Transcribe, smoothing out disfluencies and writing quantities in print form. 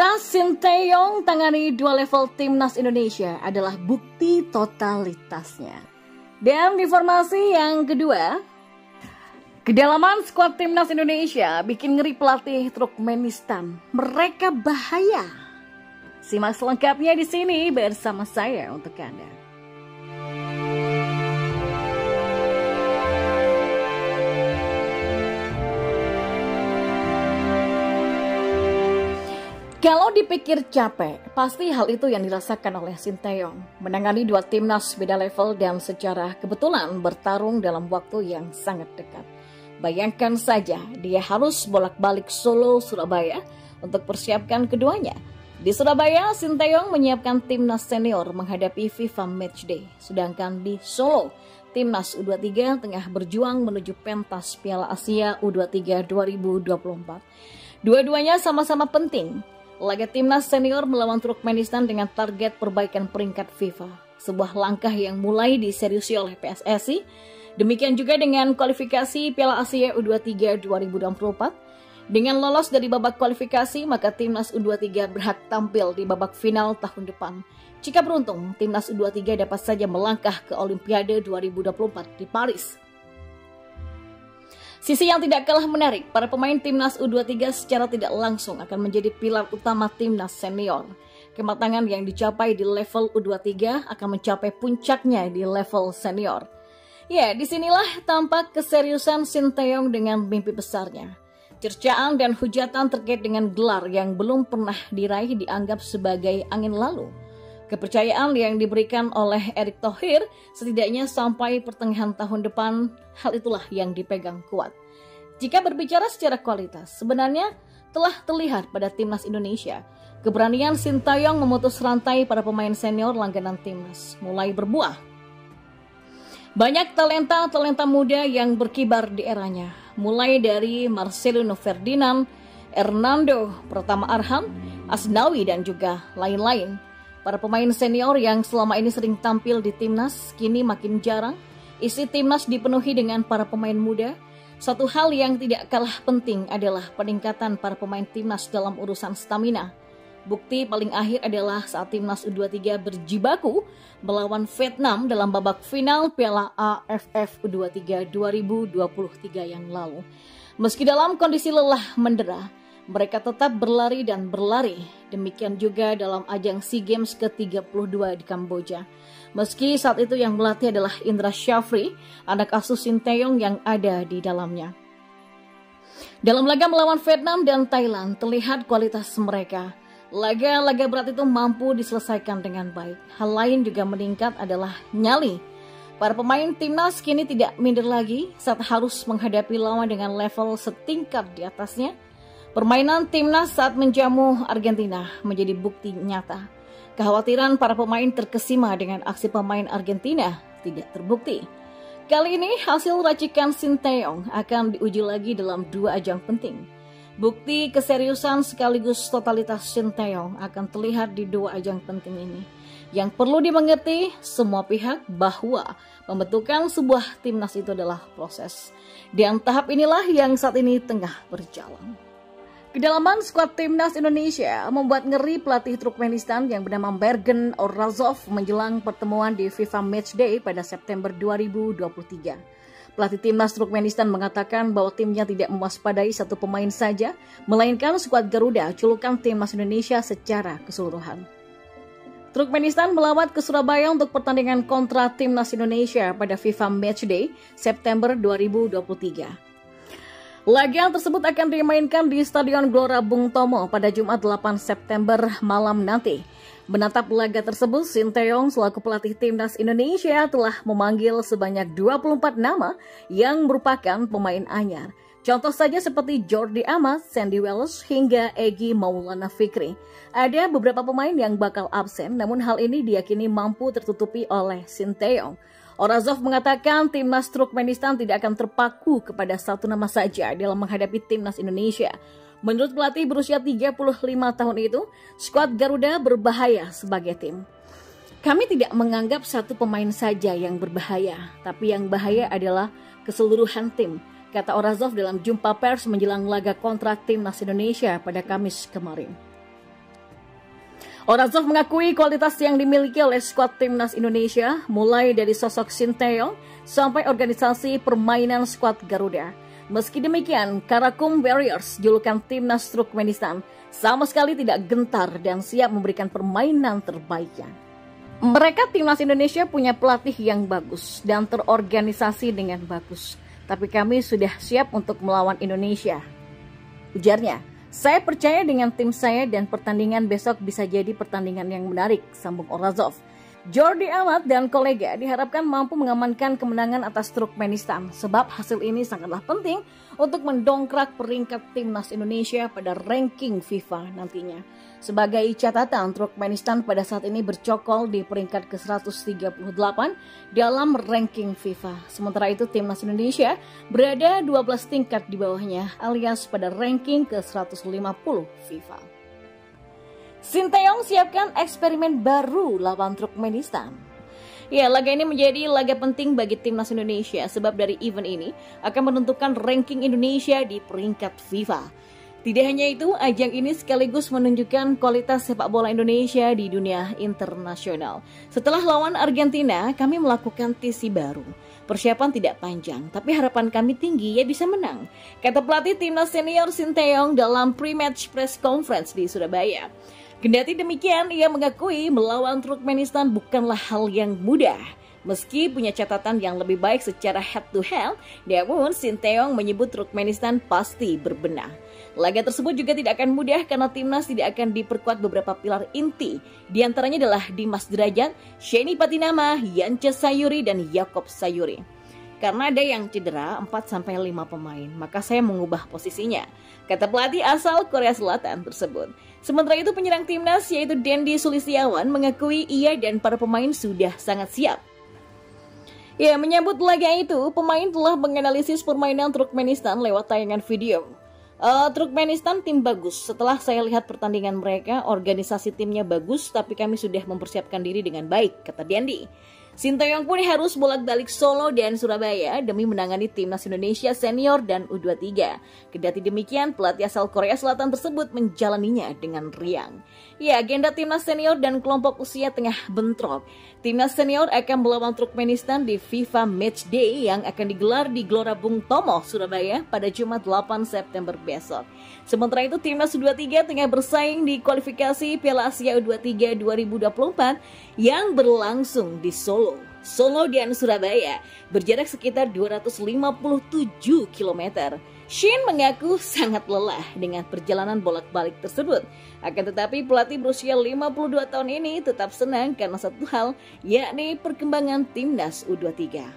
Kiprah Sinteyong tangani dua level timnas Indonesia adalah bukti totalitasnya. Dan di formasi yang kedua, kedalaman skuad timnas Indonesia bikin ngeri pelatih Turkmenistan. Mereka bahaya. Simak selengkapnya di sini bersama saya untuk Anda. Kalau dipikir capek, pasti hal itu yang dirasakan oleh Sinteyong. Menangani dua timnas beda level dan secara kebetulan bertarung dalam waktu yang sangat dekat. Bayangkan saja, dia harus bolak-balik Solo, Surabaya untuk persiapkan keduanya. Di Surabaya, Sinteyong menyiapkan timnas senior menghadapi FIFA Matchday. Sedangkan di Solo, timnas U23 tengah berjuang menuju pentas Piala Asia U23 2024. Dua-duanya sama-sama penting. Laga timnas senior melawan Turkmenistan dengan target perbaikan peringkat FIFA. Sebuah langkah yang mulai diseriusi oleh PSSI. Demikian juga dengan kualifikasi Piala Asia U23 2024. Dengan lolos dari babak kualifikasi, maka timnas U23 berhak tampil di babak final tahun depan. Jika beruntung, timnas U23 dapat saja melangkah ke Olimpiade 2024 di Paris. Sisi yang tidak kalah menarik, para pemain timnas U23 secara tidak langsung akan menjadi pilar utama timnas senior. Kematangan yang dicapai di level U23 akan mencapai puncaknya di level senior. Ya, disinilah tampak keseriusan Sinteyong dengan mimpi besarnya. Cercaan dan hujatan terkait dengan gelar yang belum pernah diraih dianggap sebagai angin lalu. Kepercayaan yang diberikan oleh Erick Thohir setidaknya sampai pertengahan tahun depan, hal itulah yang dipegang kuat. Jika berbicara secara kualitas, sebenarnya telah terlihat pada timnas Indonesia. Keberanian Sinteyong memutus rantai para pemain senior langganan timnas mulai berbuah. Banyak talenta muda yang berkibar di eranya, mulai dari Marcelino Ferdinand, Hernando Pratama Arhan, Asnawi dan juga lain-lain. Para pemain senior yang selama ini sering tampil di timnas kini makin jarang. Isi timnas dipenuhi dengan para pemain muda. Satu hal yang tidak kalah penting adalah peningkatan para pemain timnas dalam urusan stamina. Bukti paling akhir adalah saat timnas U23 berjibaku melawan Vietnam dalam babak final Piala AFF U23 2023 yang lalu. Meski dalam kondisi lelah mendera, mereka tetap berlari dan berlari. Demikian juga dalam ajang SEA Games ke-32 di Kamboja. Meski saat itu yang melatih adalah Indra Syafri, anak asuh Sinteyong yang ada di dalamnya. Dalam laga melawan Vietnam dan Thailand, terlihat kualitas mereka. Laga-laga berat itu mampu diselesaikan dengan baik. Hal lain juga meningkat adalah nyali. Para pemain timnas kini tidak minder lagi saat harus menghadapi lawan dengan level setingkat di atasnya. Permainan timnas saat menjamu Argentina menjadi bukti nyata. Kekhawatiran para pemain terkesima dengan aksi pemain Argentina tidak terbukti. Kali ini hasil racikan Sinteyong akan diuji lagi dalam dua ajang penting. Bukti keseriusan sekaligus totalitas Sinteyong akan terlihat di dua ajang penting ini. Yang perlu dimengerti semua pihak bahwa pembentukan sebuah timnas itu adalah proses. Dan tahap inilah yang saat ini tengah berjalan. Kedalaman skuad timnas Indonesia membuat ngeri pelatih Turkmenistan yang bernama Bergen Orazov menjelang pertemuan di FIFA Matchday pada September 2023. Pelatih timnas Turkmenistan mengatakan bahwa timnya tidak mewaspadai satu pemain saja, melainkan skuad Garuda, julukan timnas Indonesia secara keseluruhan. Turkmenistan melawat ke Surabaya untuk pertandingan kontra timnas Indonesia pada FIFA Matchday September 2023. Laga tersebut akan dimainkan di Stadion Gelora Bung Tomo pada Jumat 8 September malam nanti. Menatap laga tersebut, Sinteyong selaku pelatih timnas Indonesia telah memanggil sebanyak 24 nama yang merupakan pemain anyar. Contoh saja seperti Jordi Amat, Sandy Welsh, hingga Egy Maulana Fikri. Ada beberapa pemain yang bakal absen, namun hal ini diyakini mampu tertutupi oleh Sinteyong. Orazov mengatakan timnas Turkmenistan tidak akan terpaku kepada satu nama saja dalam menghadapi timnas Indonesia. Menurut pelatih berusia 35 tahun itu, skuad Garuda berbahaya sebagai tim. Kami tidak menganggap satu pemain saja yang berbahaya, tapi yang bahaya adalah keseluruhan tim, kata Orazov dalam jumpa pers menjelang laga kontra timnas Indonesia pada Kamis kemarin. Orazov mengakui kualitas yang dimiliki oleh skuad timnas Indonesia, mulai dari sosok Sinteyong sampai organisasi permainan skuad Garuda. Meski demikian, Karakum Warriors, julukan timnas Turkmenistan, sama sekali tidak gentar dan siap memberikan permainan terbaiknya. Mereka timnas Indonesia punya pelatih yang bagus dan terorganisasi dengan bagus. Tapi kami sudah siap untuk melawan Indonesia, ujarnya. Saya percaya dengan tim saya dan pertandingan besok bisa jadi pertandingan yang menarik, sambung Orazov. Jordi Amat dan kolega diharapkan mampu mengamankan kemenangan atas Turkmenistan sebab hasil ini sangatlah penting untuk mendongkrak peringkat timnas Indonesia pada ranking FIFA nantinya. Sebagai catatan, Turkmenistan pada saat ini bercokol di peringkat ke-138 dalam ranking FIFA. Sementara itu timnas Indonesia berada 12 tingkat di bawahnya alias pada ranking ke-150 FIFA. Sinteyong siapkan eksperimen baru lawan Turkmenistan. Ya, laga ini menjadi laga penting bagi timnas Indonesia sebab dari event ini akan menentukan ranking Indonesia di peringkat FIFA. Tidak hanya itu, ajang ini sekaligus menunjukkan kualitas sepak bola Indonesia di dunia internasional. Setelah lawan Argentina, kami melakukan TC baru. Persiapan tidak panjang, tapi harapan kami tinggi ya bisa menang, kata pelatih timnas senior Sinteyong dalam pre-match press conference di Surabaya. Kendati demikian, ia mengakui melawan Turkmenistan bukanlah hal yang mudah. Meski punya catatan yang lebih baik secara head-to-head, namun Sinteyong menyebut Turkmenistan pasti berbenah. Laga tersebut juga tidak akan mudah karena timnas tidak akan diperkuat beberapa pilar inti. Di antaranya adalah Dimas Derajat, Sheni Patinama, Yance Sayuri, dan Yakob Sayuri. Karena ada yang cedera 4-5 pemain, maka saya mengubah posisinya, kata pelatih asal Korea Selatan tersebut. Sementara itu penyerang timnas yaitu Dendi Sulistiawan mengakui ia dan para pemain sudah sangat siap. Ya, menyambut laga itu, pemain telah menganalisis permainan Turkmenistan lewat tayangan video. Turkmenistan tim bagus. Setelah saya lihat pertandingan mereka, organisasi timnya bagus, tapi kami sudah mempersiapkan diri dengan baik, kata Dendi. Sinteyong pun harus bolak-balik Solo dan Surabaya demi menangani timnas Indonesia senior dan U23. Kendati demikian, pelatih asal Korea Selatan tersebut menjalaninya dengan riang. Ya, agenda timnas senior dan kelompok usia tengah bentrok. Timnas senior akan melawan Turkmenistan di FIFA Matchday yang akan digelar di Gelora Bung Tomo, Surabaya pada Jumat 8 September besok. Sementara itu, timnas U23 tengah bersaing di kualifikasi Piala Asia U23 2024 yang berlangsung di Solo dan Surabaya, berjarak sekitar 257 km. Shin mengaku sangat lelah dengan perjalanan bolak-balik tersebut. Akan tetapi pelatih berusia 52 tahun ini tetap senang karena satu hal, yakni perkembangan timnas U23.